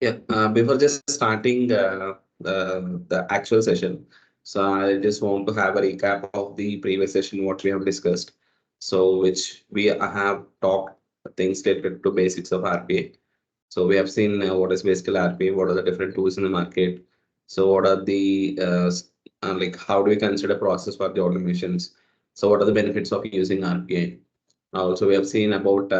Yeah, before just starting the actual session, so I just want to have a recap of the previous session, what we have discussed. So, which we have talked things related to basics of RPA. So, we have seen what is basically RPA, what are the different tools in the market. So, what are the like how do we consider process for the automations? So, what are the benefits of using RPA? Also, we have seen about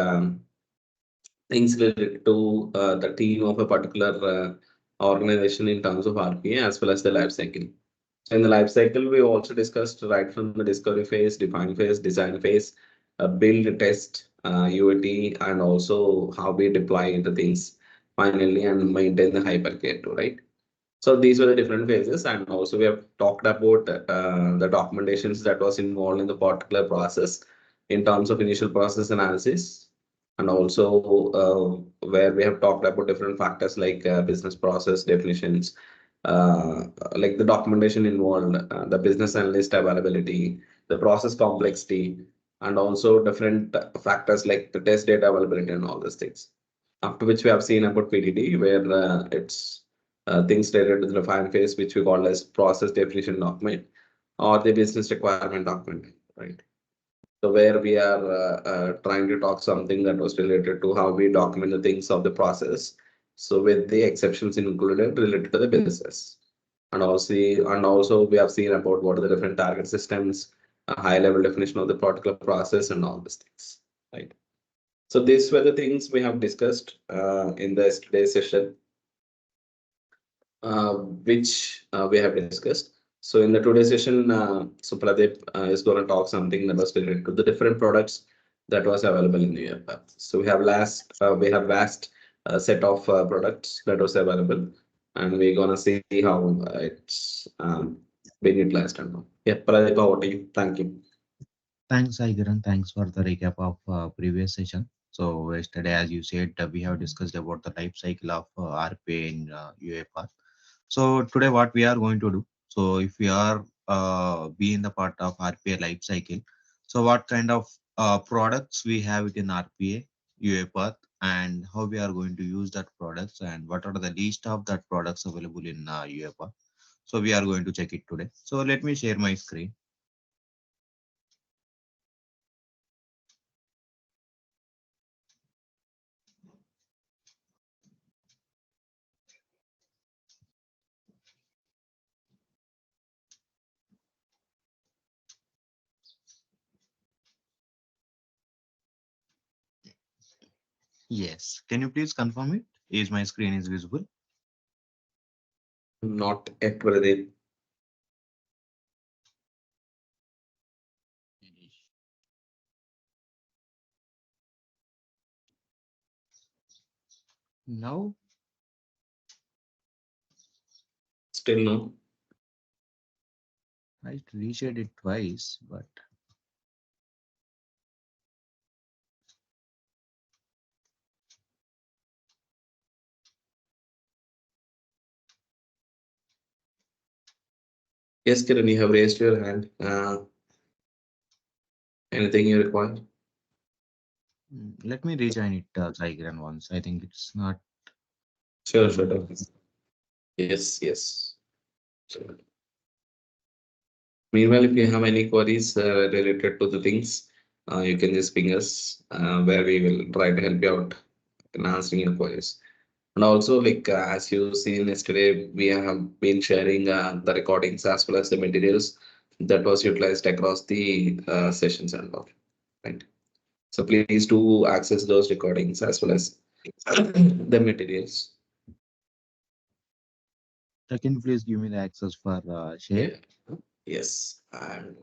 things related to the team of a particular organization in terms of RPA as well as the life cycle. So in the life cycle, we also discussed right from the discovery phase, define phase, design phase, build, test, UAT, and also how we deploy the things finally and maintain the hypercare too, right? So these were the different phases, and also we have talked about the documentations that was involved in the particular process in terms of initial process analysis, and also where we have talked about different factors like business process definitions, uh, like the documentation involved, the business analyst availability, the process complexity, and also different factors like the test data availability and all these things. After which we have seen about PDD, where it's things related to the define phase, which we call as process definition document or the business requirement document, right? So where we are trying to talk something that was related to how we document the things of the process. So with the exceptions included related to the business. And also we have seen about what are the different target systems, a high level definition of the particular process and all these things. Right. So these were the things we have discussed in the today's session, which we have discussed. So in the today's session, so Pradeep is going to talk something that was related to the different products that was available in the UiPath. So we have vast set of products that was available, and we're gonna see how it's been utilized and all. Yeah, Pradeep, over to you. Thank you. Thanks, Aigaran. Thanks for the recap of previous session. So yesterday, as you said, we have discussed about the life cycle of RPA in UiPath. So today, what we are going to do? So if we are be in the part of RPA life cycle, so what kind of products we have it in RPA UiPath, and how we are going to use that products, and what are the list of that products available in UiPath. So we are going to check it today. So let me share my screen. Yes. Can you please confirm it? Is my screen is visible? Not yet, Pradeep. Now, Still no. I reshared it twice, but Yes, Kiran, you have raised your hand. Anything you require? let me rejoin it, Saikiran once. I think it's not Sure, sure, able to. definitely. Yes, yes. Sure. Meanwhile, if you have any queries related to the things, you can just ping us, where we will try to help you out in answering your queries. And also, like as you seen yesterday, we have been sharing the recordings as well as the materials that was utilized across the sessions and all. Right. So please do access those recordings as well as the materials. Can you please give me the access for share? Yeah. Yes. And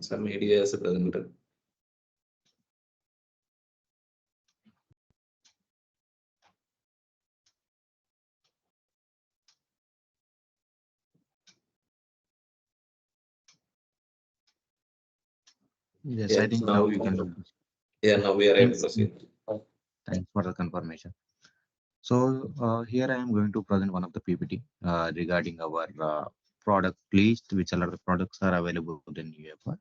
some media as a presenter. Yes, I Yes. think now Now, you can. yeah. Now we are able Thanks. to see. Thanks for the confirmation. So here I am going to present one of the PPT regarding our product list, which are the products are available in UiPath.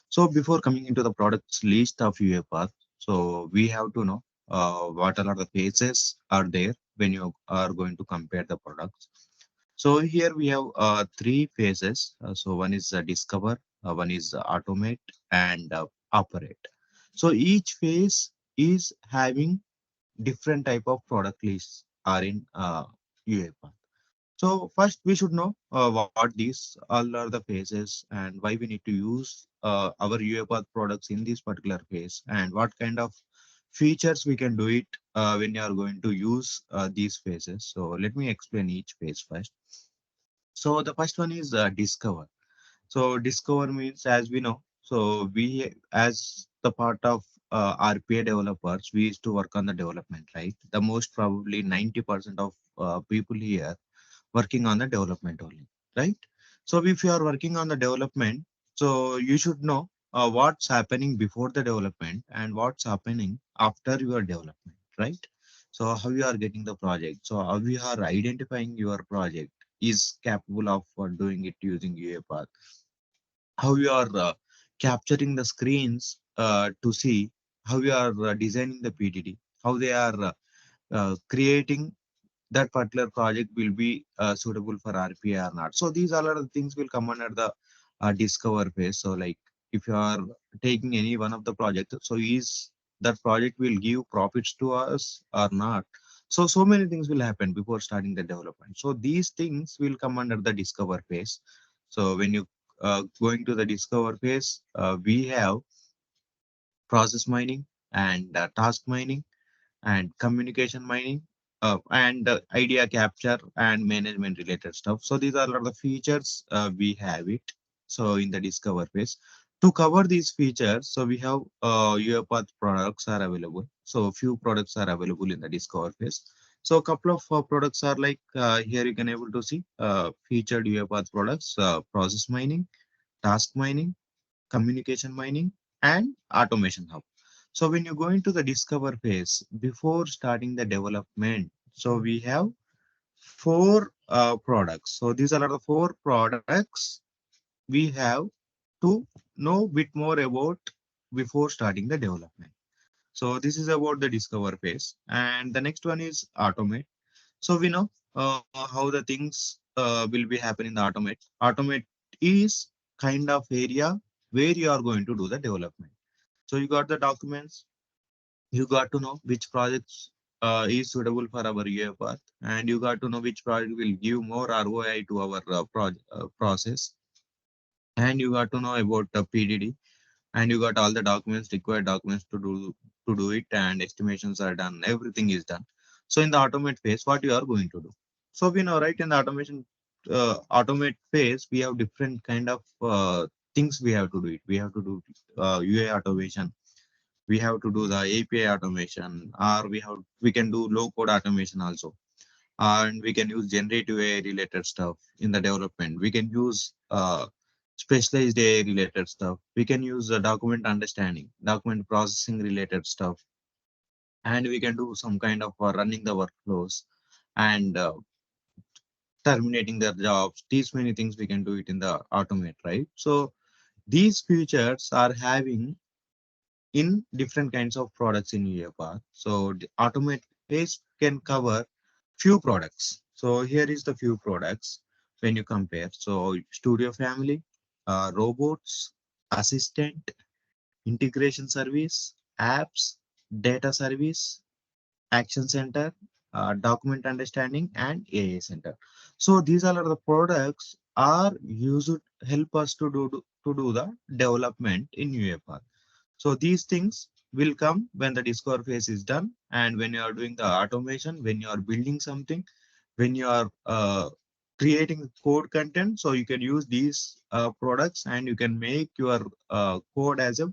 So before coming into the products list of UiPath, So we have to know what are the phases are there when you are going to compare the products. So here we have three phases. So one is discover, one is automate, and operate. So each phase is having different type of product lists are in UiPath. So first we should know what these all are the phases and why we need to use our UiPath products in this particular phase and what kind of features we can do it when you are going to use these phases. So let me explain each phase first. So the first one is discover. So discover means, as we know, so we as the part of RPA developers, we used to work on the development, right? The most probably 90% of people here working on the development only, right? So if you are working on the development, so you should know what's happening before the development and what's happening after your development, right? So how you are getting the project, so how you are identifying your project is capable of doing it using UiPath, how you are capturing the screens to see how you are designing the PDD, how they are creating that particular project will be suitable for RPA or not. So these all are the things will come under the discover phase. So like if you are taking any one of the project, so is that project will give profits to us or not? So many things will happen before starting the development. So these things will come under the discover phase. So when you going to the discover phase, we have process mining and task mining and communication mining and idea capture and management related stuff. So these are the features we have it. So in the discover phase, to cover these features, so we have UiPath products are available. So few products are available in the discover phase. So a couple of products are like here you can able to see featured UiPath products, process mining, task mining, communication mining, and automation hub. So when you go into the discover phase before starting the development, so we have four products. So these are the four products we have to know bit more about before starting the development. So this is about the discover phase, and the next one is automate. So we know how the things will be happening in the automate. Automate is kind of area where you are going to do the development. So you got the documents, you got to know which projects is suitable for our UiPath, and you got to know which project will give more ROI to our process, and you got to know about the PDD, and you got all the documents, required documents to do it, and estimations are done, everything is done. So in the automate phase, what you are going to do? So we know, right, in the automation automate phase, we have different kind of things we have to do it. We have to do UI automation, we have to do the API automation, or we can do low code automation also, and we can use generative AI related stuff in the development. We can use specialized AI related stuff. We can use document understanding, document processing related stuff, and we can do some kind of running the workflows and terminating their jobs. These many things we can do it in the automate, right? So these features are having in different kinds of products in UiPath. So the automate phase can cover few products. So here is the few products when you compare. So Studio Family, robots, assistant, integration service, apps, data service, action center, document understanding, and AI center. So these all are the products are used to help us to do the development in UiPath. So these things will come when the discover phase is done, and when you are doing the automation, when you are building something, when you are creating code content. So you can use these products and you can make your code as a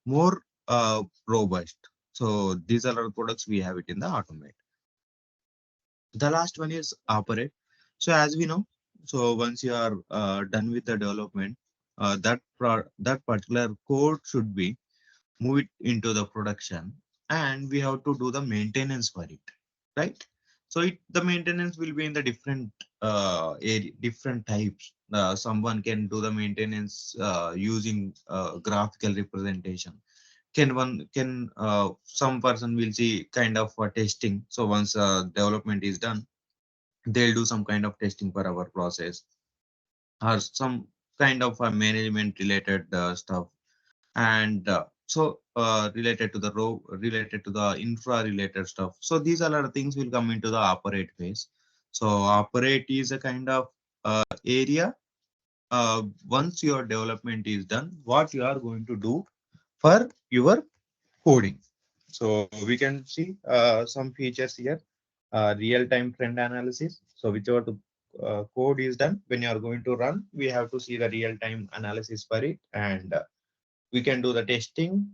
more robust. So these are our products we have it in the automate. The last one is operate. So as we know, so once you are done with the development, that particular code should be move it into the production, and we have to do the maintenance for it, right? So the maintenance will be in the different area, different types. Someone can do the maintenance using graphical representation. some person will see kind of testing. So once development is done, they'll do some kind of testing for our process or some kind of management related stuff. And related to the row, related to the infra related stuff. So these are the things will come into the operate phase. So operate is a kind of area. Once your development is done, what you are going to do for your coding. So we can see some features here. Real-time trend analysis. So whichever the code is done, when you are going to run, we have to see the real-time analysis for it, and we can do the testing.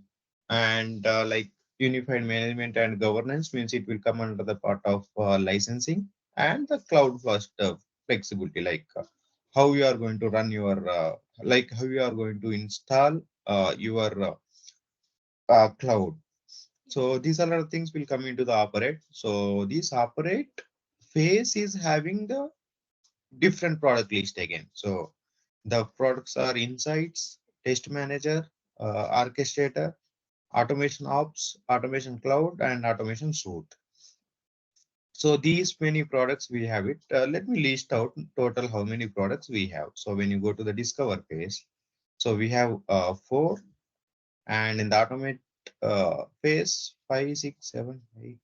And like unified management and governance means it will come under the part of licensing and the cloud first flexibility, like how you are going to run your like how you are going to install your cloud. So these are the things will come into the operate. So this operate phase is having the different product list again. So the products are insights, test manager, orchestrator, automation ops, automation cloud, and automation suite. So these many products we have it. Let me list out total how many products we have. So when you go to the discover page, so we have four, and in the automate phase 5, 6, 7, 8,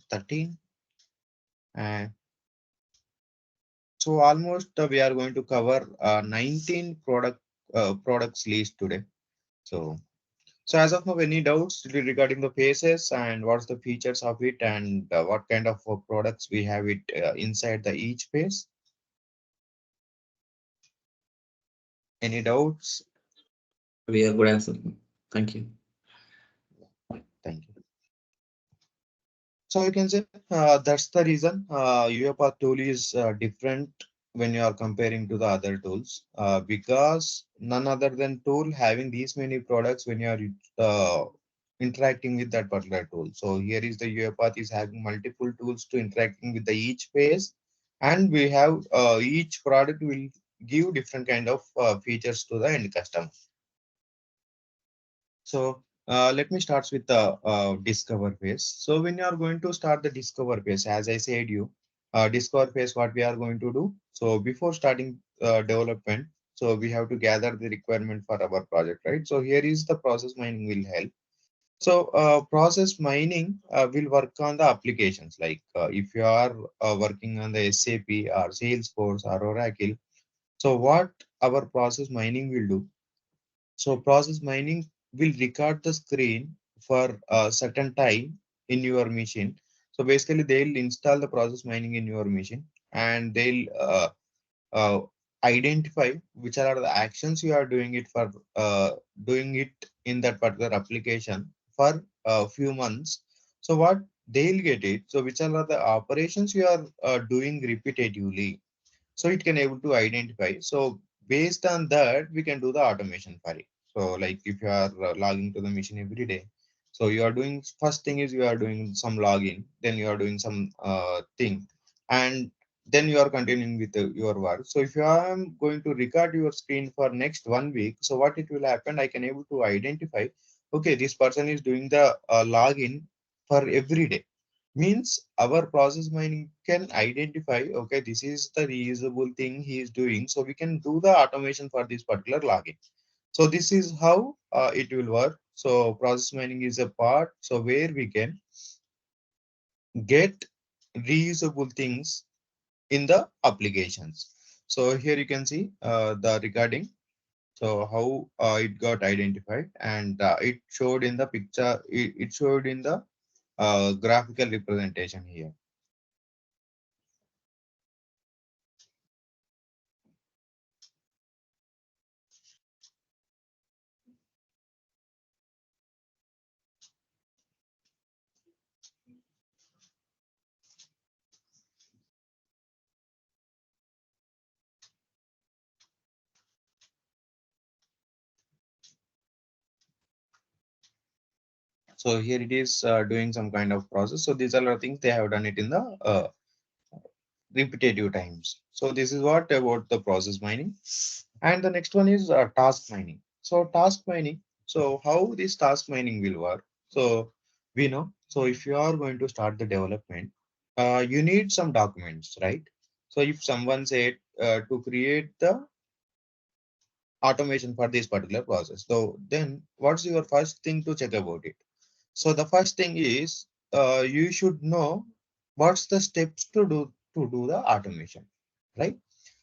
13, and so almost we are going to cover 19 products list today. So so as of now, any doubts regarding the phases and what's the features of it, and what kind of products we have it inside the each phase? Any doubts? We are good answer. Thank you. Thank you. So you can say that's the reason UiPath tool is different when you are comparing to the other tools, because none other than tool having these many products when you are interacting with that particular tool. So here is the UiPath is having multiple tools to interacting with the each phase, and we have each product will give different kind of features to the end customer. So let me start with the discover phase. So when you are going to start the discover phase, as I said you, discover phase, what we are going to do. So before starting development, so we have to gather the requirement for our project, right? So here is the process mining will help. So process mining will work on the applications. Like if you are working on the SAP or Salesforce or Oracle, so what our process mining will do, so process mining will record the screen for a certain time in your machine. So basically they'll install the process mining in your machine, and they'll uh, identify which are the actions you are doing it for, doing it in that particular application for a few months. So what they'll get it, so which are the operations you are doing repetitively, so it can able to identify. So based on that we can do the automation for it. So like if you are logging to the machine every day, so you are doing, first thing is you are doing some login, then you are doing some thing, and then you are continuing with your work. So if you are going to record your screen for next 1 week, so what it will happen, I can able to identify, okay, this person is doing the login for every day. Means our process mining can identify, okay, this is the reusable thing he is doing, so we can do the automation for this particular login. So this is how it will work. So process mining is a part, so where we can get reusable things in the applications. So here you can see the regarding, so how it got identified, and it showed in the picture, it showed in the graphical representation here. So here it is doing some kind of process. So these are the things they have done it in the repetitive times. So this is what about the process mining. And the next one is task mining. So task mining. So how this task mining will work? So we know. So if you are going to start the development, you need some documents, right? So if someone said to create the automation for this particular process, so then what's your first thing to check about it? So the first thing is you should know what's the steps to do the automation, right?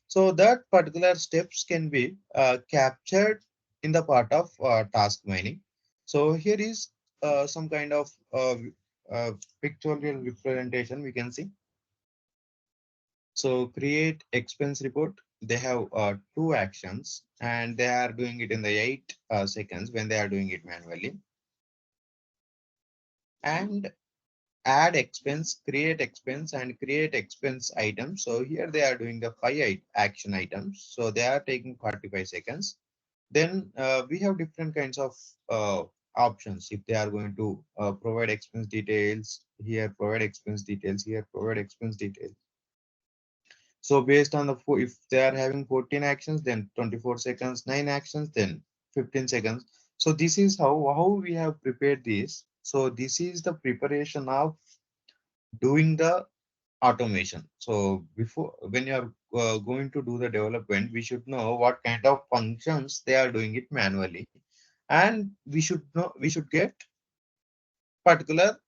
So that particular steps can be captured in the part of task mining. So here is some kind of pictorial representation we can see. So create expense report. They have two actions and they are doing it in the 8 seconds when they are doing it manually. And add expense, and create expense items. So here they are doing the action items. So they are taking 45 seconds. Then we have different kinds of options. If they are going to provide expense details, here provide expense details, here provide expense details. So based on the if they are having 14 actions, then 24 seconds, 9 actions, then 15 seconds. So this is how we have prepared this. So this is the preparation of doing the automation. So before when you are going to do the development, we should know what kind of functions they are doing it manually, and we should get particular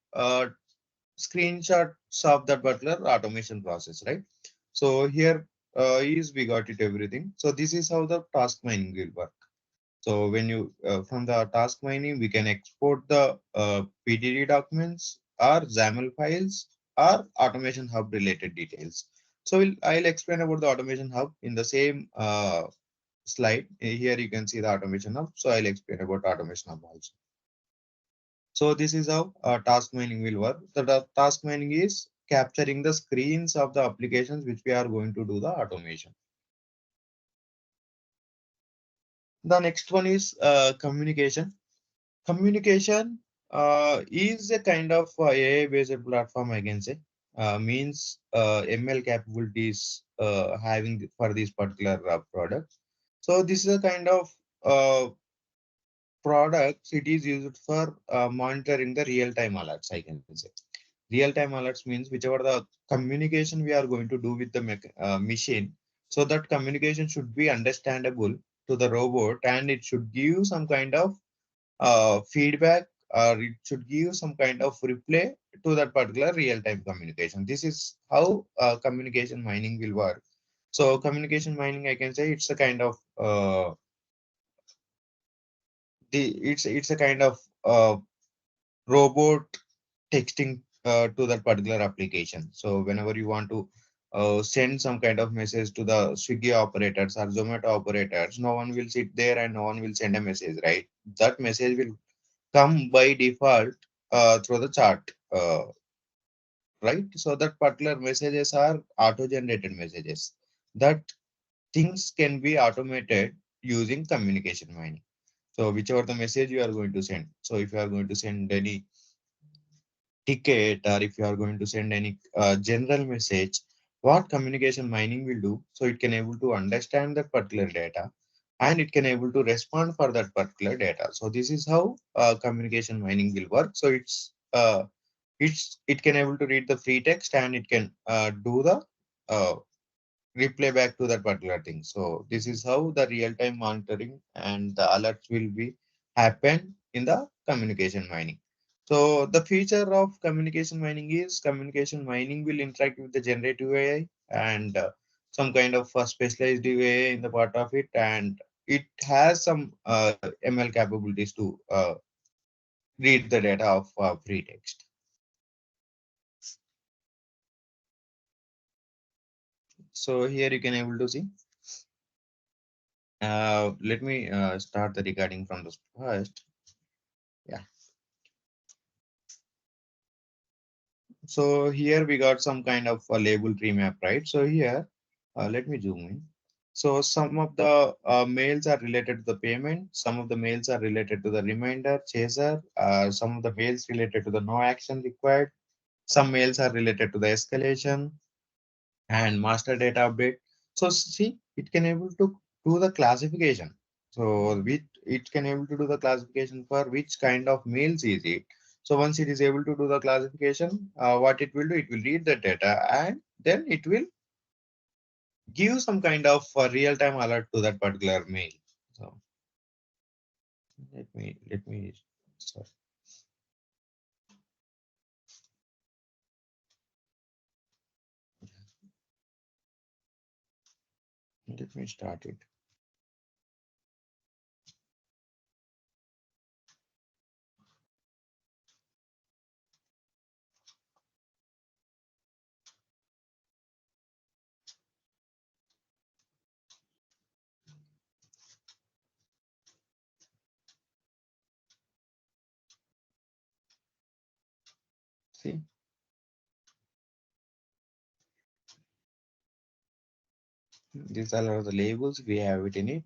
screenshots of that particular automation process, right? So here is we got it everything. So this is how the task mining will work. So when you from the task mining, we can export the PDD documents or XAML files or automation hub related details. So I'll explain about the automation hub in the same slide. Here you can see the automation hub. So I'll explain about automation hub also. So this is how task mining will work. The task mining is capturing the screens of the applications which we are going to do the automation. The next one is communication. Communication is a kind of AI-based platform, I can say. Means ML capabilities having for this particular product. So this is a kind of products. It is used for monitoring the real-time alerts, I can say. Real-time alerts means whichever the communication we are going to do with the machine. So that communication should be understandable to the robot, and it should give some kind of feedback, or it should give some kind of replay to that particular real-time communication. This is how communication mining will work. So communication mining, I can say it's a kind of it's a kind of robot texting to that particular application. So whenever you want to send some kind of message to the Swiggy operators or Zomato operators, no one will sit there and no one will send a message, right? That message will come by default through the chart, right? So that particular messages are auto-generated messages. That things can be automated using communication mining. So whichever the message you are going to send. So if you are going to send any ticket, or if you are going to send any general message, what communication mining will do, so it can able to understand that particular data, and it can able to respond for that particular data. So this is how communication mining will work. So it can able to read the free text, and it can do the uh, replay back to that particular thing. So this is how the real-time monitoring and the alerts will be happen in the communication mining. So the feature of communication mining is communication mining will interact with the generative AI and some kind of specialized AI in the part of it, and it has some ML capabilities to read the data of free text. So here you can able to see. Let me start the recording from the first. Yeah. So here we got some kind of a label tree map, right? So here, let me zoom in. So some of the mails are related to the payment. Some of the mails are related to the reminder, chaser. Some of the mails related to the no action required. Some mails are related to the escalation and master data update. So see, it can able to do the classification. So it can able to do the classification for which kind of mails is it. So once it is able to do the classification, what it will do, it will read the data and then it will give some kind of real-time alert to that particular mail. So let me sorry, let me start it. See, these are the labels we have it in it.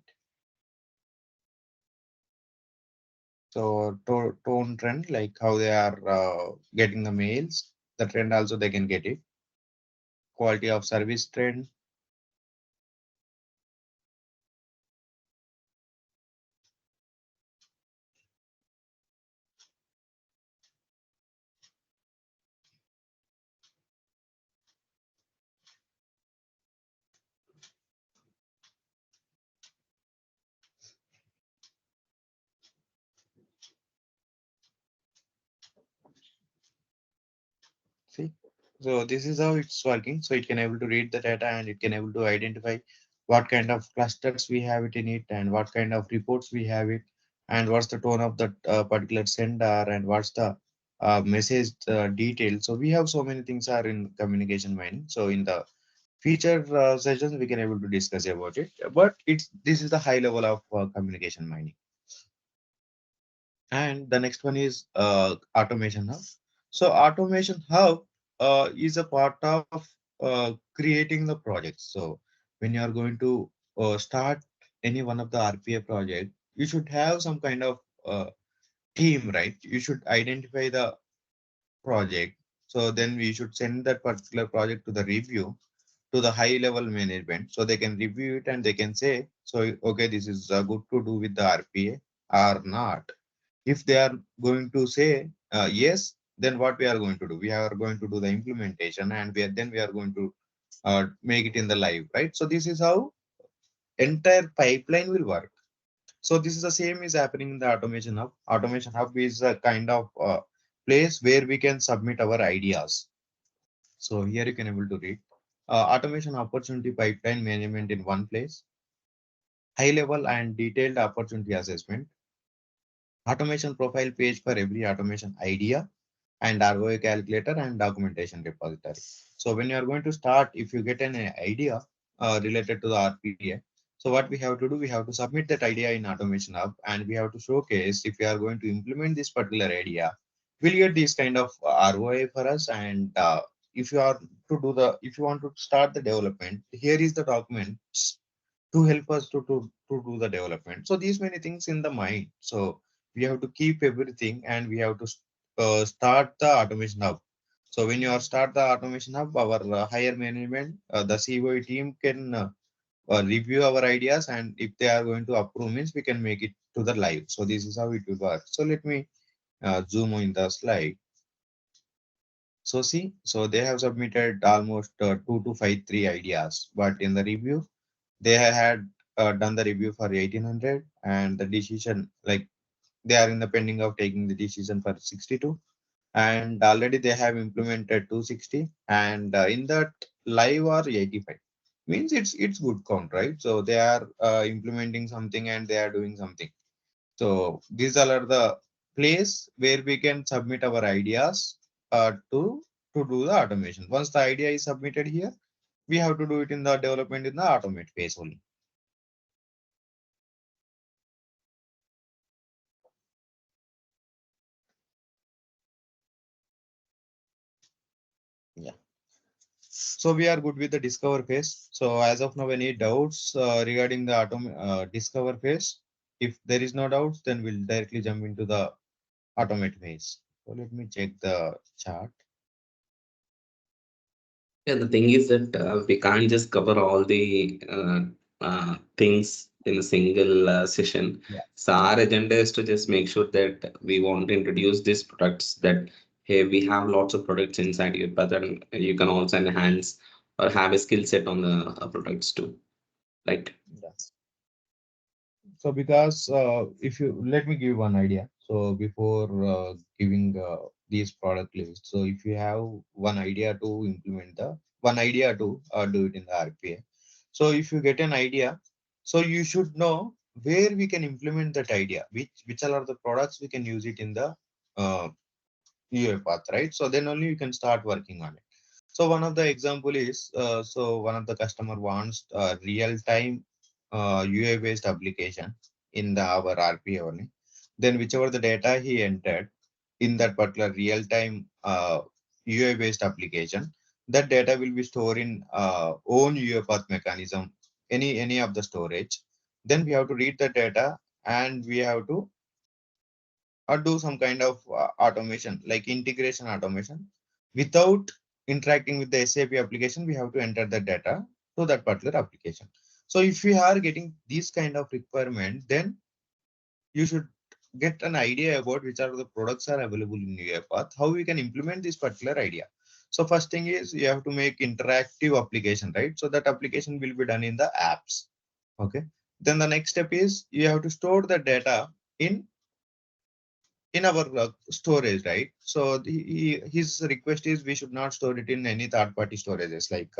So tone trend, like how they are getting the mails, the trend also they can get it. Quality of service trend. See, so this is how it's working. So it can able to read the data and it can able to identify what kind of clusters we have it in it and what kind of reports we have it and what's the tone of that particular sender and what's the message detail. So we have so many things are in communication mining. So in the feature sessions we can able to discuss about it. But it's this is the high level of communication mining. And the next one is automation hub. So automation hub is a part of creating the project. So when you are going to start any one of the RPA project, you should have some kind of team, right? You should identify the project. So then we should send that particular project to the review to the high level management so they can review it and they can say, so okay, this is good to do with the RPA or not. If they are going to say yes, then what we are going to do? We are going to do the implementation and then we are going to make it in the live, right? So this is how entire pipeline will work. So this is the same is happening in the automation hub. Automation hub is a kind of place where we can submit our ideas. So here you can able to read automation opportunity pipeline management in one place, high level and detailed opportunity assessment, automation profile page for every automation idea, and ROI calculator and documentation repository. So when you are going to start, if you get an idea related to the RPA, so what we have to do, we have to submit that idea in Automation Hub, and we have to showcase if we are going to implement this particular idea, we'll get this kind of ROI for us. And if you are to do the, if you want to start the development, here is the document to help us to do the development. So these many things in the mind. So we have to keep everything and we have to start the automation hub. So when you are start the automation hub, our higher management, the COE team can review our ideas, and if they are going to approve means we can make it to the live. So this is how it will work. So let me zoom in the slide. So see, so they have submitted almost 2 to 5 3 ideas, but in the review they had done the review for 1800 and the decision, like they are in the pending of taking the decision for 62, and already they have implemented 260, and in that live are 85, means it's good count, right? So they are implementing something and they are doing something. So these all are the place where we can submit our ideas to do the automation. Once the idea is submitted here, we have to do it in the development in the automate phase only. Yeah. So we are good with the discover phase. So as of now, any doubts regarding the discover phase? If there is no doubts, then we'll directly jump into the automate phase. So let me check the chart. Yeah, the thing is that we can't just cover all the things in a single session. Yeah. So our agenda is to just make sure that we want to introduce these products, that hey, we have lots of products inside you, but then you can also enhance or have a skill set on the products too. Right. Yes. So because if you let me give one idea. So before giving these product lists, so if you have one idea to implement the one idea to do it in the RPA. So if you get an idea, so you should know where we can implement that idea, which are the products we can use it in the uh, UiPath, right? So then only you can start working on it. So one of the example is, so one of the customer wants real time UI based application in the our RPA only. Then whichever the data he entered in that particular real time UI based application, that data will be stored in own UiPath mechanism, any of the storage. Then we have to read the data and we have to or do some kind of automation like integration automation without interacting with the SAP application. We have to enter the data to that particular application. So if we are getting these kind of requirement, then you should get an idea about which are the products are available in UiPath, how we can implement this particular idea. So first thing is you have to make interactive application, right? So that application will be done in the apps. Okay. Then the next step is you have to store the data in our storage, right? So his request is we should not store it in any third-party storages like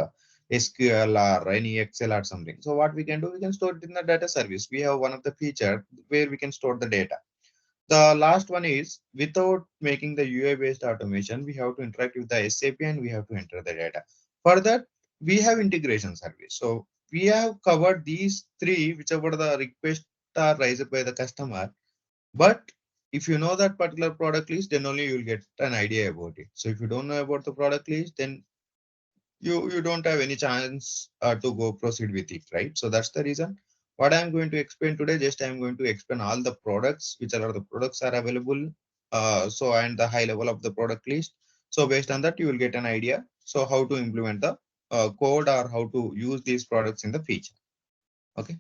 SQL or any Excel or something. So what we can do, we can store it in the data service. We have one of the feature where we can store the data. The last one is without making the UI-based automation, we have to interact with the SAP and we have to enter the data. For that, we have integration service. So we have covered these three, whichever the requests are raised by the customer. But if you know that particular product list, then only you'll get an idea about it. So if you don't know about the product list, then you don't have any chance to go proceed with it, right? So that's the reason. What I'm going to explain today, just I'm going to explain all the products, which are the products are available. So and the high level of the product list. So based on that, you will get an idea. So how to implement the code or how to use these products in the future. Okay.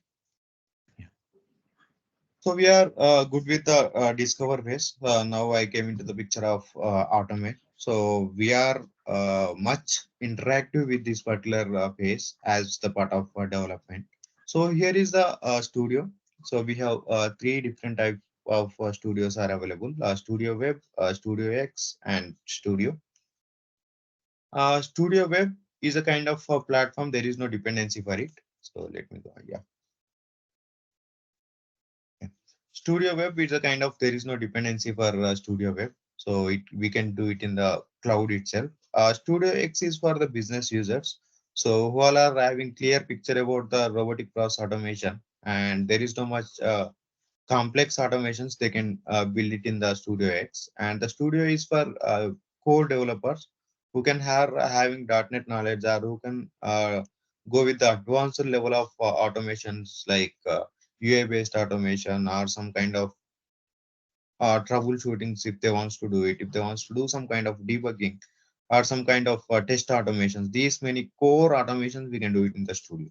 So we are good with the discover phase. Now I came into the picture of automate. So we are much interactive with this particular phase as the part of development. So here is the studio. So we have three different types of studios are available: Studio Web, Studio X, and Studio. Studio Web is a kind of platform. There is no dependency for it. So let me go. Yeah. Yeah. Studio Web is a kind of there is no dependency for Studio Web, so we can do it in the cloud itself. Studio X is for the business users, so who all are having clear picture about the robotic process automation, and there is no much complex automations they can build it in the Studio X, and the Studio is for core developers who can have having .NET knowledge or who can go with the advanced level of automations like UI based automation or some kind of troubleshootings if they wants to do it, if they wants to do some kind of debugging or some kind of test automations. These many core automations we can do it in the Studio.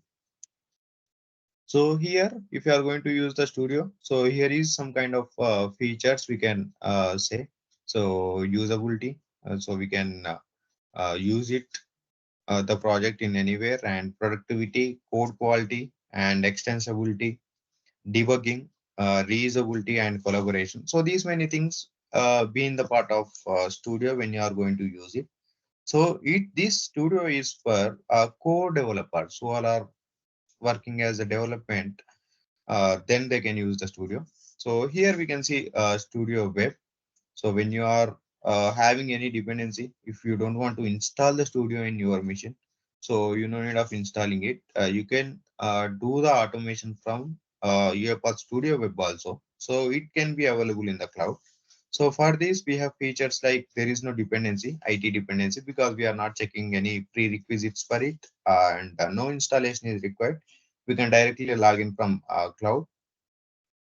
So here, if you are going to use the Studio, so here is some kind of features we can say. So usability, so we can use it the project in anywhere, and productivity, code quality, and extensibility, debugging, reusability, and collaboration. So these many things being the part of Studio when you are going to use it. So this Studio is for core developers who all are working as a development, then they can use the Studio. So here we can see Studio Web. So when you are having any dependency, if you don't want to install the Studio in your machine, so you no need of installing it. You can do the automation from your Path Studio Web also. So it can be available in the cloud. So for this, we have features like there is no dependency, IT dependency, because we are not checking any prerequisites for it, and no installation is required. We can directly log in from cloud.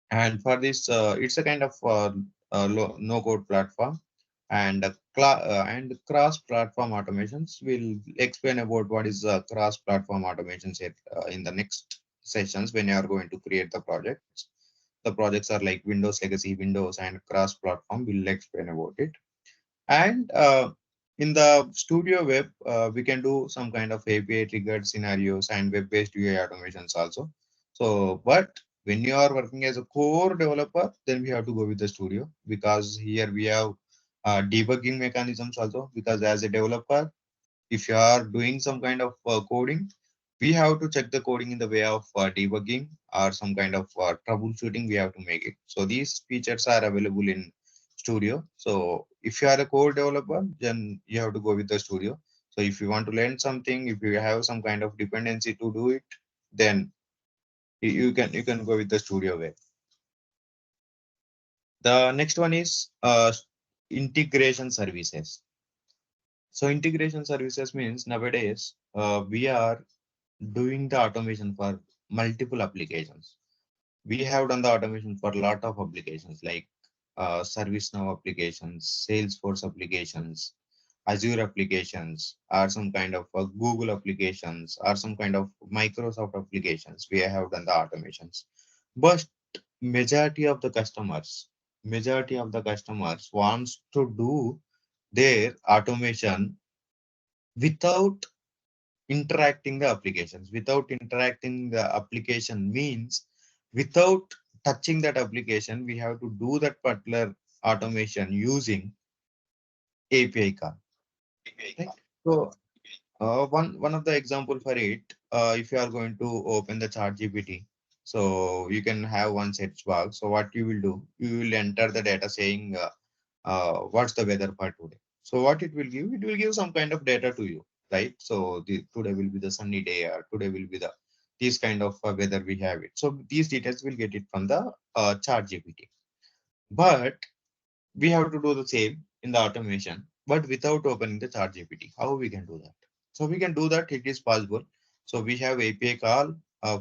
And for this, it's a kind of no code platform, and and cross platform automations. We'll explain about what is cross platform automations here in the next sessions when you are going to create the projects. The projects are like Windows Legacy, Windows, and cross-platform. We'll explain about it. And in the Studio Web, we can do some kind of API triggered scenarios and web-based UI automations also. So, but when you are working as a core developer, then we have to go with the Studio, because here we have debugging mechanisms also. Because as a developer, if you are doing some kind of coding, we have to check the coding in the way of debugging or some kind of troubleshooting. We have to make it. So these features are available in Studio. So if you are a core developer, then you have to go with the Studio. So if you want to learn something, if you have some kind of dependency to do it, then you can go with the Studio way. The next one is integration services. So integration services means nowadays we are doing the automation for multiple applications. We have done the automation for a lot of applications like ServiceNow applications, Salesforce applications, Azure applications, or some kind of Google applications, or some kind of Microsoft applications. We have done the automations. But majority of the customers wants to do their automation without interacting the applications. Without interacting the application means without touching that application, we have to do that particular automation using API call, right? So one of the example for it, if you are going to open the chart GPT, so you can have one search box. So what you will do, you will enter the data saying what's the weather for today. So what it will give, it will give some kind of data to you, right? So today will be the sunny day, or today will be the this kind of weather we have it. So these details will get it from the chart GPT. But we have to do the same in the automation, but without opening the chart GPT. How we can do that? So we can do that. It is possible. So we have API call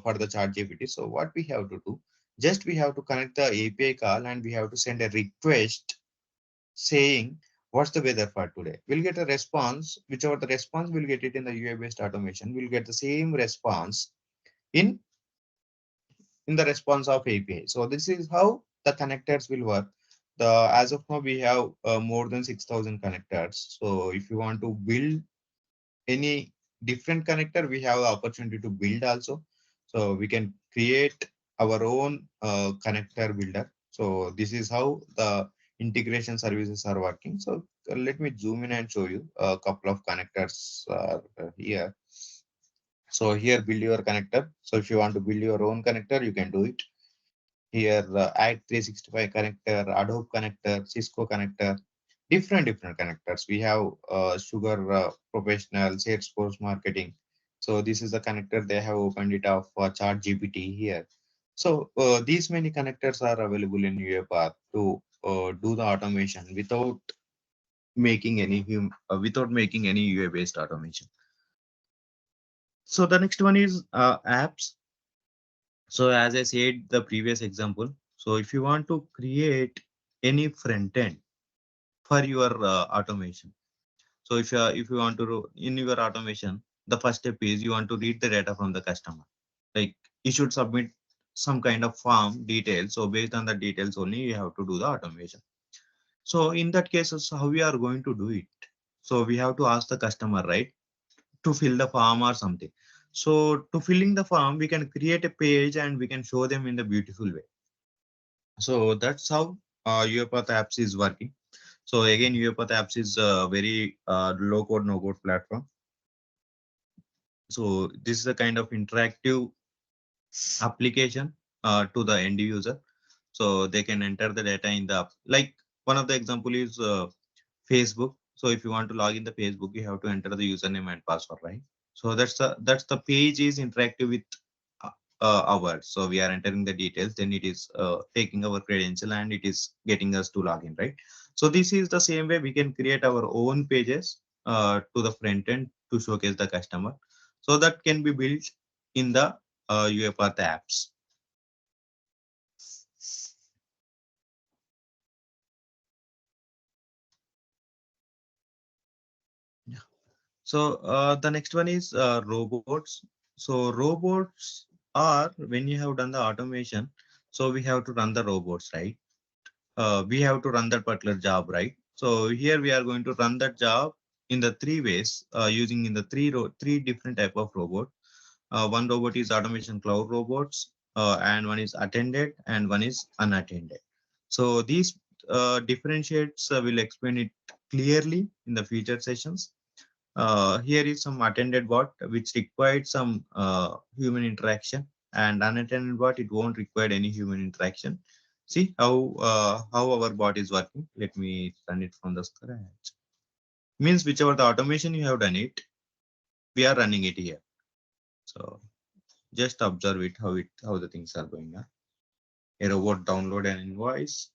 for the chart GPT. So what we have to do? Just we have to connect the API call and we have to send a request saying what's the weather for today. We'll get a response, whichever the response we'll get it in the UI based automation. We'll get the same response in the response of API. So this is how the connectors will work. The as of now we have more than 6,000 connectors. So if you want to build any different connector, we have the opportunity to build also. So we can create our own connector builder. So this is how the integration services are working. So let me zoom in and show you a couple of connectors here. So here build your connector. So if you want to build your own connector, you can do it. Here Add 365 connector, Adobe connector, Cisco connector, different connectors. We have Sugar Professional, Salesforce Marketing. So this is the connector they have opened it up for Chart GPT here. So these many connectors are available in UiPath to do the automation without making any UI based automation. So the next one is apps. So as I said, the previous example. So if you want to create any front end for your automation. So if you want to in your automation, the first step is you want to read the data from the customer. Like you should submit some kind of form details. So based on the details only, you have to do the automation. So in that case, so how we are going to do it? So we have to ask the customer, right, to fill the form or something. So to filling the form, we can create a page and we can show them in the beautiful way. So that's how UiPath apps is working. So again, UiPath apps is a very low code, no code platform. So this is a kind of interactive application to the end user. So they can enter the data in the, like one of the example is Facebook. So if you want to log in the Facebook, you have to enter the username and password, right? So that's the page is interactive with ours. So we are entering the details, then it is taking our credential and it is getting us to log in, right? So this is the same way we can create our own pages to the front end to showcase the customer. So that can be built in the UiPath apps. So the next one is robots. So robots or when you have done the automation, so we have to run the robots, right? We have to run that particular job, right? So here we are going to run that job in the three ways, using in the three different type of robot. One robot is automation cloud robots, and one is attended, and one is unattended. So these differentiates will explain it clearly in the future sessions. Here is some attended bot which required some human interaction, and unattended bot it won't require any human interaction. See how our bot is working. Let me run it from the scratch. Means whichever the automation you have done it, we are running it here. So just observe it how the things are going on. A robot download an invoice.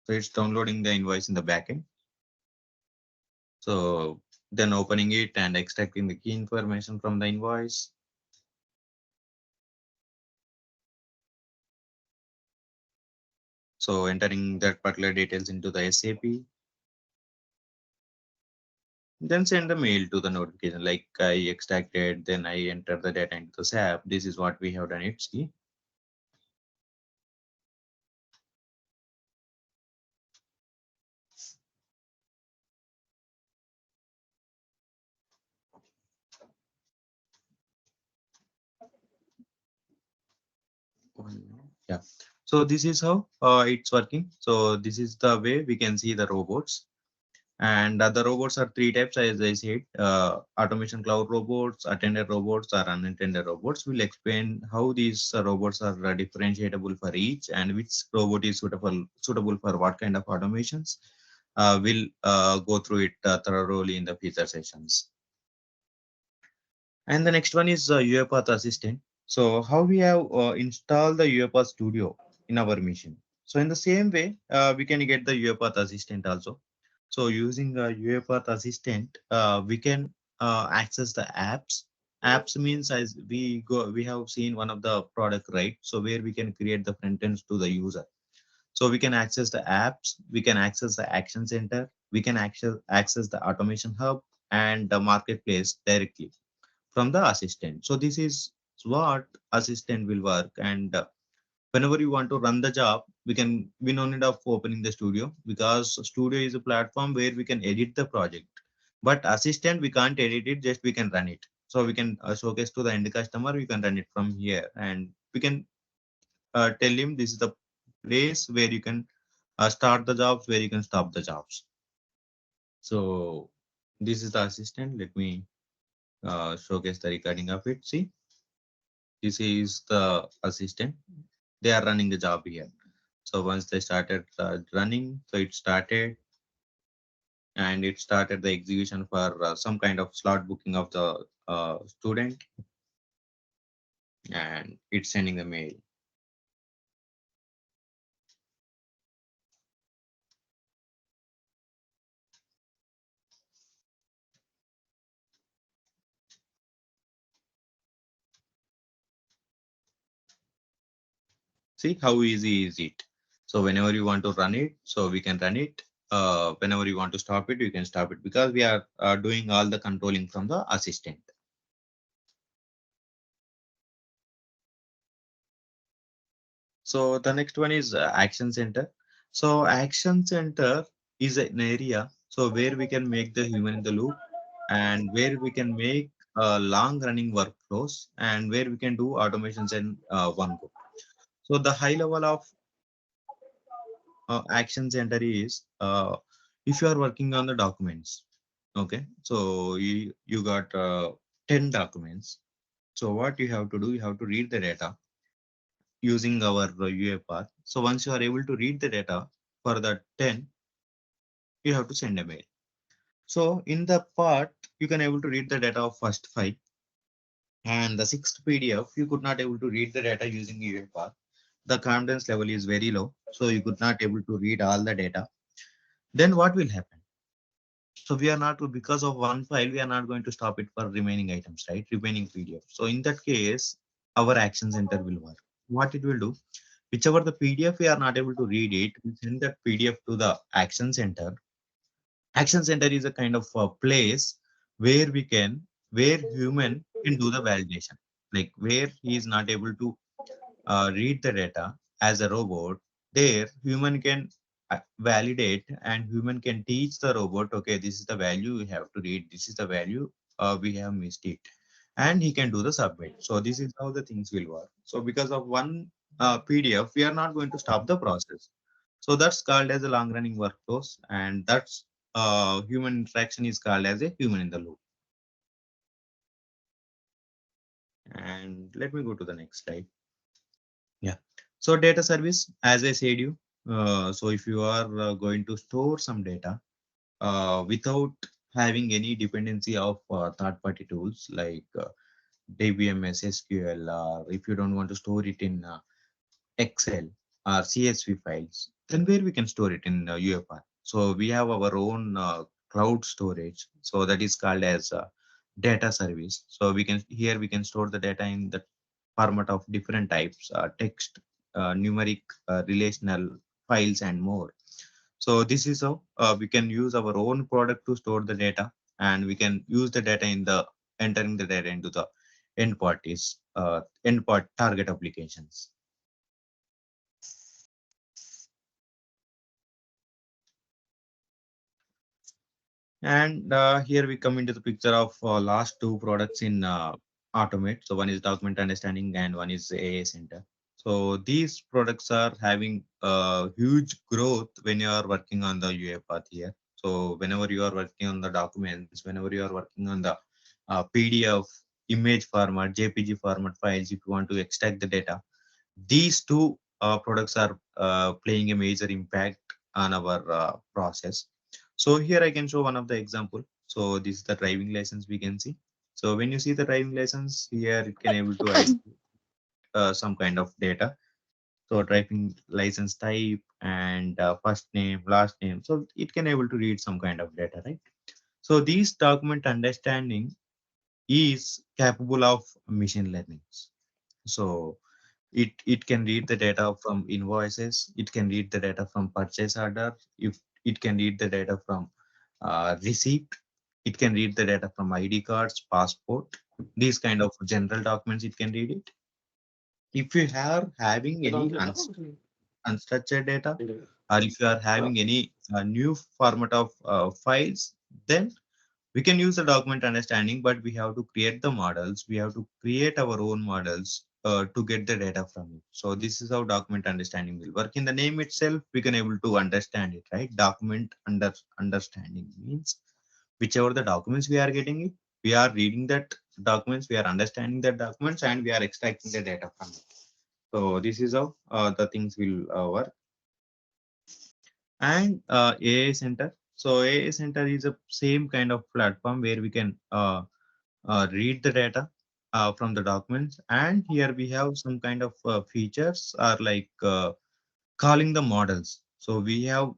So it's downloading the invoice in the backend. So then opening it and extracting the key information from the invoice. So entering that particular details into the SAP, then send the mail to the notification like I extracted, then I enter the data into the SAP. This is what we have done it. See, yeah. So this is how it's working. So this is the way we can see the robots. And the robots are three types, as I said, automation cloud robots, attended robots, or unattended robots. We'll explain how these robots are differentiable for each and which robot is suitable for what kind of automations. We'll go through it thoroughly in the future sessions. And the next one is UiPath Assistant. So how we have installed the UiPath Studio in our machine. So in the same way, we can get the UiPath Assistant also. So using UiPath Assistant, we can access the apps. Apps means as we have seen one of the product, right? So where we can create the front ends to the user. So we can access the apps, we can access the action center, we can access the automation hub and the marketplace directly from the assistant. So this is what assistant will work. And whenever you want to run the job, we no need of opening the studio because studio is a platform where we can edit the project. But assistant we can't edit it, just we can run it. So we can showcase to the end customer, we can run it from here and we can tell him this is the place where you can start the jobs, where you can stop the jobs. So this is the assistant. Let me showcase the recording of it. See, this is the assistant. They are running the job here. So once they started running, so it started and it started the execution for some kind of slot booking of the student, and it's sending the mail. See how easy is it? So whenever you want to run it, so we can run it. Whenever you want to stop it, you can stop it because we are doing all the controlling from the assistant. So the next one is Action Center. So Action Center is an area so where we can make the human in the loop and where we can make long running workflows and where we can do automations in one go. So the high level of Action Center is if you are working on the documents, okay, so you got 10 documents. So what you have to do, you have to read the data using our UiPath. So once you are able to read the data for the 10, you have to send a mail. So in the part, you can able to read the data of first 5 and the sixth PDF, you could not able to read the data using UiPath. The confidence level is very low. So you could not able to read all the data. Then what will happen? So we are not, because of one file, we are not going to stop it for remaining items, right? Remaining PDF. So in that case, our action center will work. What it will do, whichever the PDF we are not able to read it, we send that PDF to the action center. Action center is a kind of a place where where human can do the validation, like where he is not able to read the data as a robot, there human can validate and human can teach the robot, okay, this is the value we have to read, this is the value we have missed it, and he can do the submit. So this is how the things will work. So because of one PDF, we are not going to stop the process. So that's called as a long running workflows, and that's human interaction is called as a human in the loop. And let me go to the next slide. Yeah. So data service, as I said you, so if you are going to store some data without having any dependency of third-party tools like DBMS, SQL, or if you don't want to store it in Excel or CSV files, then where we can store it in UFR. So we have our own cloud storage. So that is called as data service. So we can here we can store the data in the format of different types, text, numeric, relational files, and more. So this is how we can use our own product to store the data, and we can use the data in the entering the data into the end parties, end part target applications. And here we come into the picture of last two products in Automate. So one is document understanding and one is AI Center. So these products are having huge growth when you are working on the UiPath here. So whenever you are working on the documents, whenever you are working on the PDF, image format, JPG format files, if you want to extract the data, these two products are playing a major impact on our process. So here I can show one of the example. So this is the driving license we can see. So when you see the driving license here, it can able to identify some kind of data. So driving license type and first name, last name. So it can able to read some kind of data, right? So these document understanding is capable of machine learning. So it can read the data from invoices, it can read the data from purchase order, if it can read the data from receipt, it can read the data from ID cards, passport, these kind of general documents it can read it. If you are having any unstructured data, or if you are having any new format of files, then we can use the document understanding, but we have to create the models. We have to create our own models to get the data from it. So this is how document understanding will work. In the name itself, we can able to understand it, right? Understanding means whichever the documents we are getting it, we are reading that documents, we are understanding that documents, and we are extracting the data from it. So this is how the things will work. And AI Center. So AI Center is a same kind of platform where we can read the data from the documents, and here we have some kind of features are like calling the models. So we have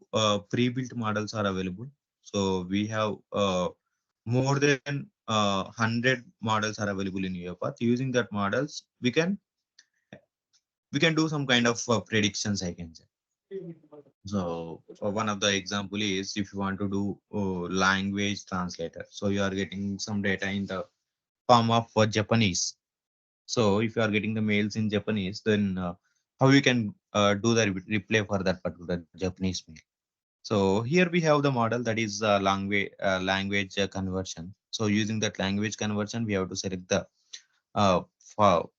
pre-built models are available. So we have more than 100 models are available in UiPath. Using that models, we can do some kind of predictions, I can say. So one of the example is if you want to do language translator. So you are getting some data in the form of Japanese. So if you are getting the mails in Japanese, then how you can do the replay for that particular Japanese mail. So here we have the model that is language conversion. So using that language conversion, we have to select the for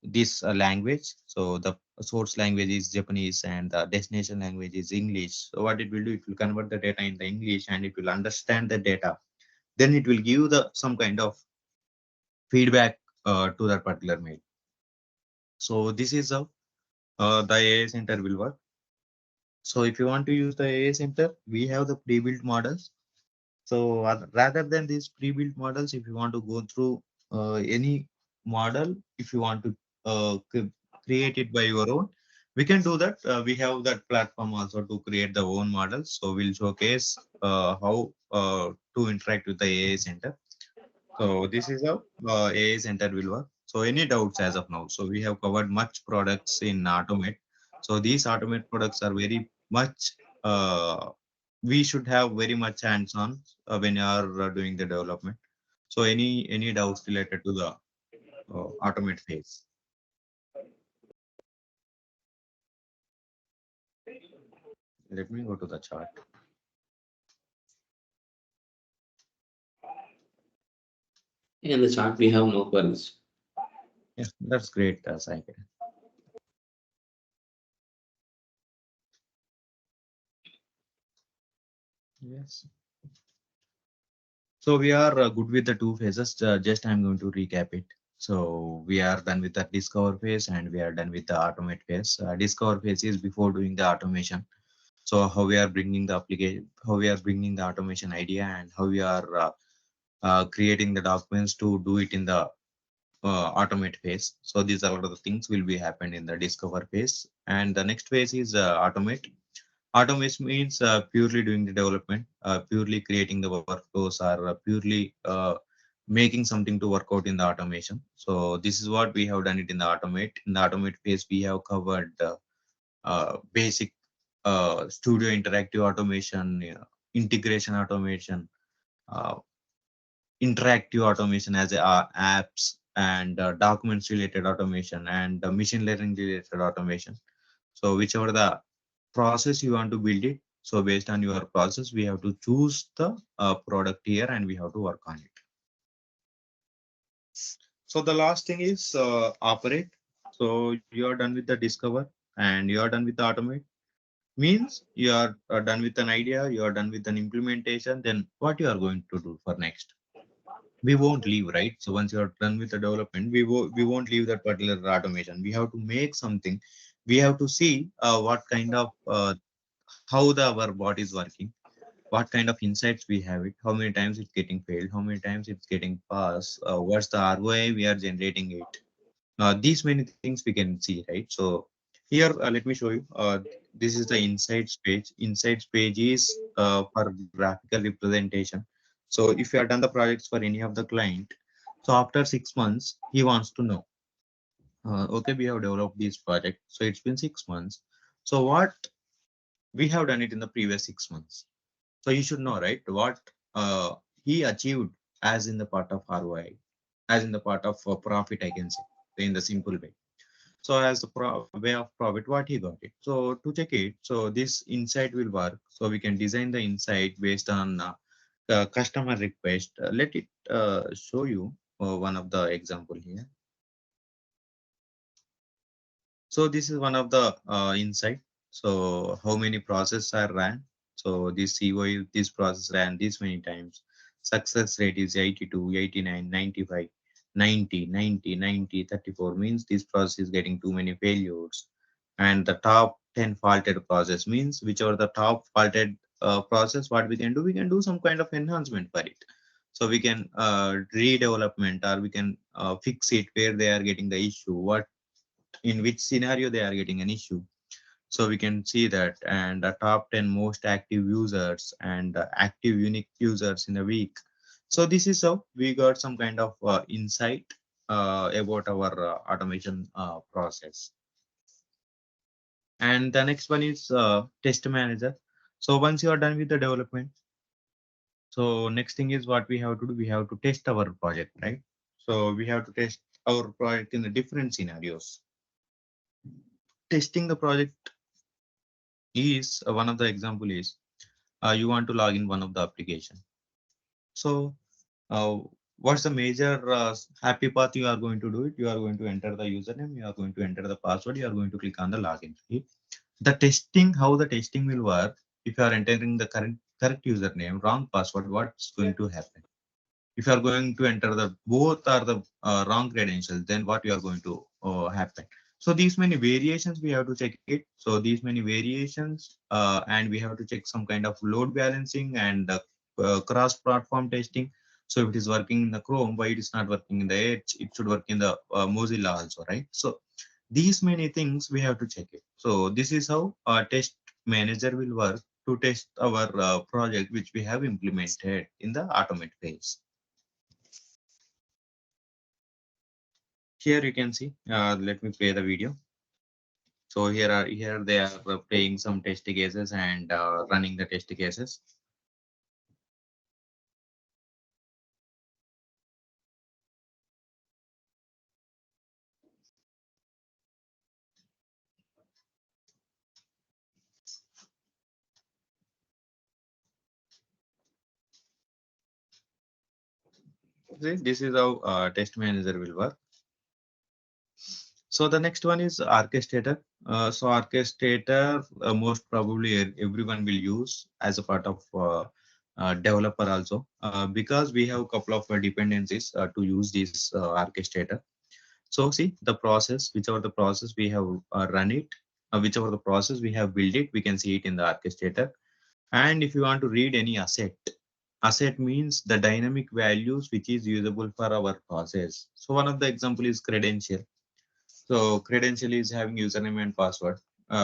this language. So the source language is Japanese and the destination language is English. So what it will do, it will convert the data in the English and it will understand the data. Then it will give the some kind of feedback to that particular mail. So this is how the AI center will work. So if you want to use the AI center, we have the pre-built models. So rather than these pre-built models, if you want to go through any model, if you want to create it by your own, we can do that. We have that platform also to create the own models. So we'll showcase how to interact with the AI center. So this is how AI Center will work. So any doubts as of now? So we have covered much products in Automate. So these Automate products are very much, we should have very much hands-on when you are doing the development. So any doubts related to the Automate phase? Let me go to the chart. In the chart, we have no queries. Yeah, that's great, Sai. Yes. So we are good with the two phases. Just I'm going to recap it. So we are done with the discover phase and we are done with the automate phase. Discover phase is before doing the automation. So how we are bringing the application, how we are bringing the automation idea, and how we are creating the documents to do it in the automate phase. So these are all the things will be happen in the discover phase. And the next phase is automate. Automation means purely doing the development, purely creating the workflows, or purely making something to work out in the automation. So this is what we have done it in the automate. In the automate phase, we have covered basic studio interactive automation, integration automation, uh, interactive automation as apps, and documents related automation, and machine learning related automation. So whichever the process you want to build it, so based on your process, we have to choose the product here and we have to work on it. So the last thing is operate. So you are done with the discover and you are done with the automate. Means you are done with an idea, you are done with an implementation. Then what you are going to do for next? We won't leave, right? So once you are done with the development, we won't leave that particular automation. We have to make something. We have to see what kind of how the our bot is working, what kind of insights we have it, how many times it's getting failed, how many times it's getting passed, what's the ROI we are generating it. These many things we can see, right? So here, let me show you. This is the insights page. Insights page is for graphical representation. So if you have done the projects for any of the client, so after 6 months, he wants to know, okay, we have developed this project. So it's been 6 months. So what we have done it in the previous 6 months. So you should know, right, what he achieved as in the part of ROI, as in the part of profit, I can say, in the simple way. So as the way of profit, what he got it. So to check it, so this insight will work. So we can design the insight based on customer request. Let it show you one of the example here. So this is one of the insight. So how many processes are ran? So this COI, this process ran this many times. Success rate is 82, 89, 95, 90, 90, 90, 34 means this process is getting too many failures. And the top 10 faulted process means whichever the top faulted process, what we can do some kind of enhancement for it. So we can redevelopment, or we can fix it where they are getting the issue. What, in which scenario they are getting an issue. So we can see that, and the top 10 most active users and active unique users in a week. So this is how we got some kind of insight about our automation process. And the next one is test manager. So once you are done with the development, so next thing is what we have to do. We have to test our project, right? So we have to test our project in the different scenarios. Testing the project is one of the example is you want to log in one of the application. So uh, what's the major happy path you are going to do it? You are going to enter the username, you are going to enter the password, you are going to click on the login. Right? The testing, how the testing will work, if you are entering the correct username, wrong password, what's going to happen? If you are going to enter the both are the wrong credentials, then what you are going to happen? So these many variations we have to check it. So these many variations, and we have to check some kind of load balancing and cross platform testing. So if it is working in the Chrome, why it is not working in the Edge? It should work in the Mozilla also, right? So these many things we have to check it. So this is how a test manager will work to test our project which we have implemented in the automate phase. Here you can see, let me play the video. So here they are playing some test cases and running the test cases. See, this is how test manager will work. So the next one is orchestrator. So orchestrator, most probably everyone will use as a part of developer also, because we have a couple of dependencies to use this orchestrator. So see the process, whichever the process we have run it, whichever the process we have built it, we can see it in the orchestrator. And if you want to read any asset means the dynamic values which is usable for our process. So one of the example is credential. So credential is having username and password.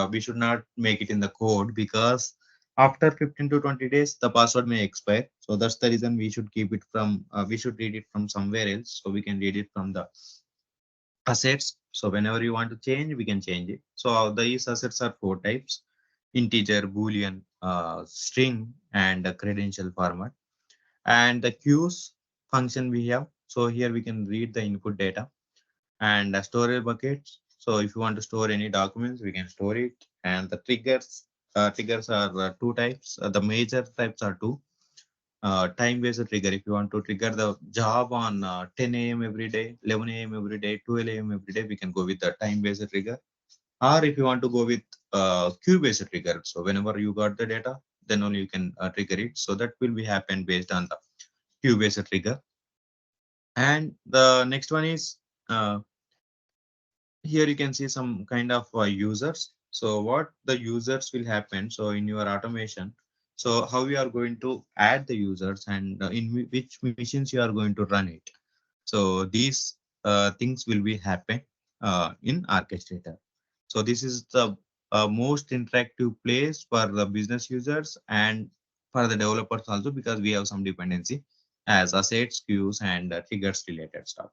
We should not make it in the code because after 15 to 20 days, the password may expire. So that's the reason we should keep it from, we should read it from somewhere else. So we can read it from the assets. So whenever you want to change, we can change it. So these assets are four types: integer, boolean, string, and a credential format. And the queues function we have. So here we can read the input data and storage buckets. So if you want to store any documents, we can store it. And the triggers are two types. The major types are two. Time-based trigger. If you want to trigger the job on 10 a.m. every day, 11 a.m. every day, 12 a.m. every day, we can go with the time-based trigger. Or if you want to go with queue-based trigger, so whenever you got the data, then only you can trigger it. So that will be happen based on the queue-based trigger. And the next one is here you can see some kind of users. So what the users will happen, so in your automation, so how you are going to add the users and in which machines you are going to run it. So these things will be happen in orchestrator. So this is the most interactive place for the business users and for the developers also, because we have some dependency as assets, queues, and triggers related stuff.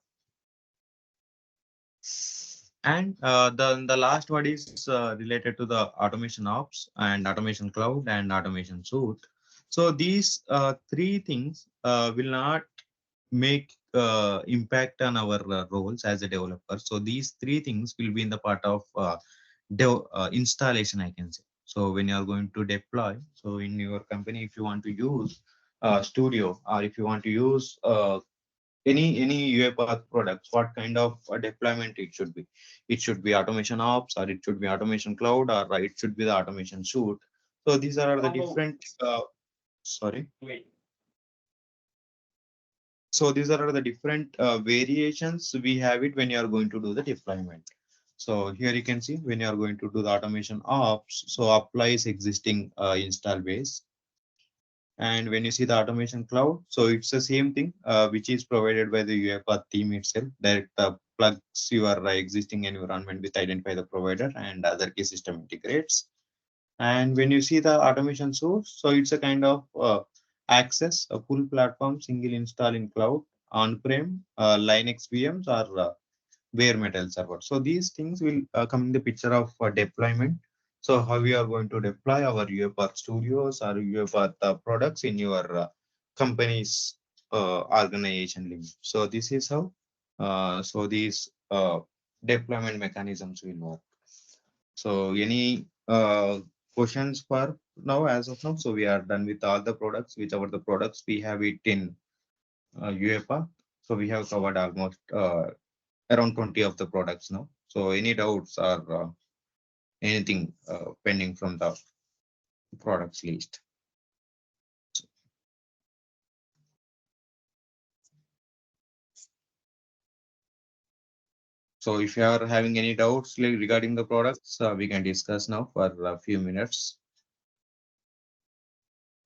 And the last one is related to the automation ops and automation cloud and automation suite. So these three things will not make impact on our roles as a developer. So these three things will be in the part of installation, I can say. So when you are going to deploy, so in your company, if you want to use Studio, or if you want to use any UiPath products, what kind of deployment it should be? It should be automation ops, or it should be automation cloud, or it should be the automation suite. So these are the different. Sorry. So these are the different variations we have it when you are going to do the deployment. So here you can see when you are going to do the automation ops, so applies existing install base. And when you see the automation cloud, so it's the same thing, which is provided by the UiPath team itself, that plugs your existing environment with identify the provider and other key system integrates. And when you see the automation source, so it's a kind of access, a full platform, single install in cloud, on-prem, Linux VMs, or bare metal server. So these things will come in the picture of deployment. So how we are going to deploy our UiPath studios or UiPath products in your company's organization limit. So this is how so these deployment mechanisms will work. So any questions for now as of now? So we are done with all the products, whichever the products we have it in UiPath. So we have covered almost around 20 of the products now. So any doubts or anything pending from the products list? So if you are having any doubts regarding the products, we can discuss now for a few minutes.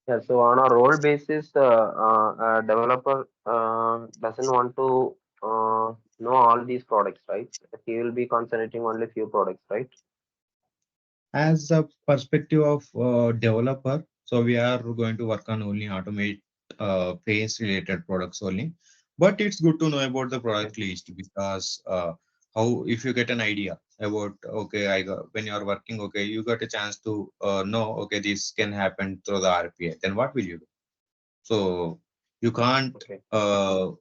Yeah, so on a role basis, a developer doesn't want to know all these products, right? He will be concentrating only few products, right? As a perspective of developer, so we are going to work on only automate phase related products only. But it's good to know about the Okay. product list, because how if you get an idea about, okay, I got, when you are working, okay, you got a chance to know, okay, this can happen through the RPA, then what will you do? So you can't Okay.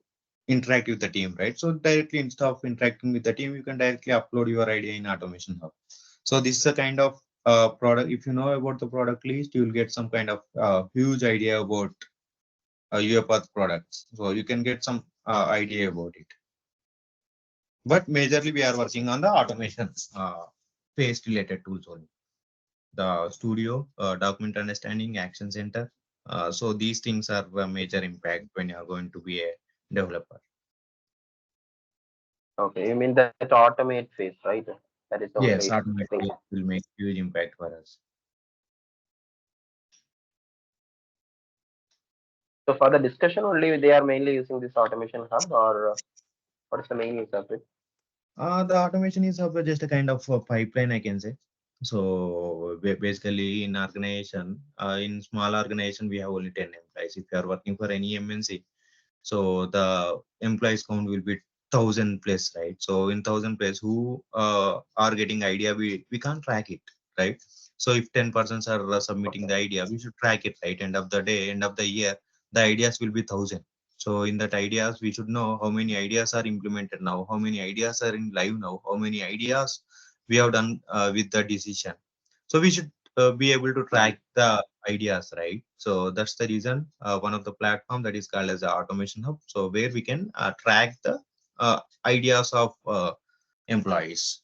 interact with the team, right? So directly, instead of interacting with the team, you can directly upload your idea in automation hub. So this is a kind of product. If you know about the product list, you will get some kind of huge idea about your path products. So you can get some idea about it. But majorly we are working on the automation phase related tools only. The studio, document understanding, action center. So these things are a major impact when you are going to be a developer. Okay, you mean that automate phase, right? That is the Yes, only thing. automatically will make huge impact for us. So for the discussion only, they are mainly using this automation hub, or what is the main use of it? The automation is of just a kind of a pipeline, I can say. So basically, in organization, in small organization, we have only 10 employees. If you are working for any MNC, so the employees count will be 1,000 plus, right? So in 1,000 plus, who are getting idea, we can't track it, right? So if 10 persons are submitting the Okay. idea, we should track it, right? End of the day, end of the year, the ideas will be 1,000. So in that ideas, we should know how many ideas are implemented now, how many ideas are in live now, how many ideas we have done with the decision. So we should be able to Mhm. track the ideas, right? So that's the reason one of the platform that is called as a automation hub. So where we can track the ideas of employees.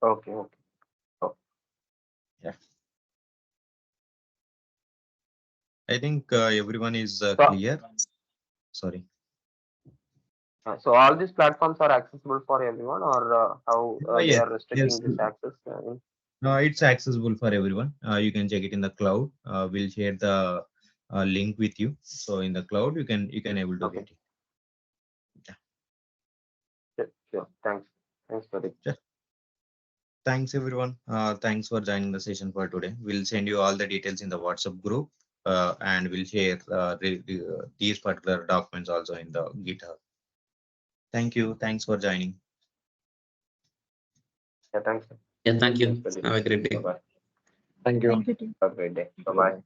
Okay. Okay. Oh. Yeah, I think everyone is So, clear. Sorry. so all these platforms are accessible for everyone, or how they Yes, are yes. restricting this access? No, it's accessible for everyone. You can check it in the cloud. We'll share the link with you. So in the cloud, you can able to Okay. get it. Yeah. Sure. Sure. Thanks. Thanks for it. Sure. Thanks everyone. Thanks for joining the session for today. We'll send you all the details in the WhatsApp group, and we'll share these particular documents also in the GitHub. Thank you. Thanks for joining. Yeah. Thanks. Yeah, thank Thanks you. for it. Have a great Bye day. bye. Thank you. Have a great day. Bye bye.